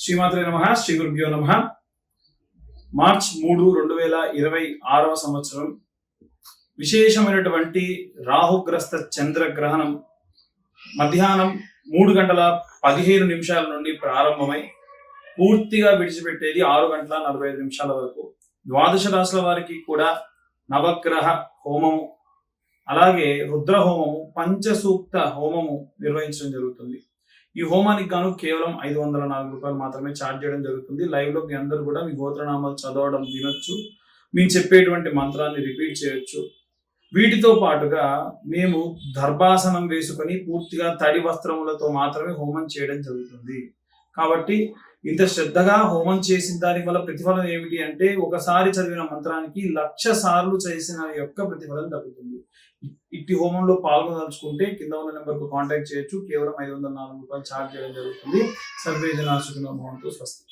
శ్రీమాత్రే నమః. శ్రీ గురుభ్యో నమః. మార్చ్ 3, 2026 సంవత్సరం విశేషమైనటువంటి రాహుగ్రస్త చంద్రగ్రహణం మధ్యాహ్నం 3:15 నుండి ప్రారంభమై పూర్తిగా విడిచిపెట్టేది 6:45 వరకు. ద్వాదశ రాశుల వారికి కూడా నవగ్రహ హోమము, అలాగే రుద్ర హోమము, పంచసూక్త హోమము నిర్వహించడం జరుగుతుంది. ఈ హోమానికి గాను కేవలం 504 రూపాయలు మాత్రమే ఛార్జ్ చేయడం జరుగుతుంది. లైవ్ లో మీ అందరూ కూడా మీ గోత్రనామాలు చదవడం వినొచ్చు, మేము చెప్పేటువంటి మంత్రాన్ని రిపీట్ చేయొచ్చు. వీటితో పాటుగా మేము దర్భాసనం వేసుకొని పూర్తిగా తడి వస్త్రములతో మాత్రమే హోమం చేయడం జరుగుతుంది. కాబట్టి ఇంత శ్రద్ధగా హోమం చేసిన దాని వల్ల ప్రతిఫలం ఏమిటి అంటే, ఒకసారి చదివిన మంత్రానికి 1,00,000 సార్లు చేసిన యొక్క ప్రతిఫలం దక్కుతుంది. ఇట్టి హోమంలో పాల్గొనదలుచుకుంటే కింద ఉన్న నెంబర్ కు కాంటాక్ట్ చేయొచ్చు. కేవలం 504 రూపాయలు ఛార్జ్ చేయడం జరుగుతుంది. సర్వే జనా సుఖినో భవంతు. స్వస్తి.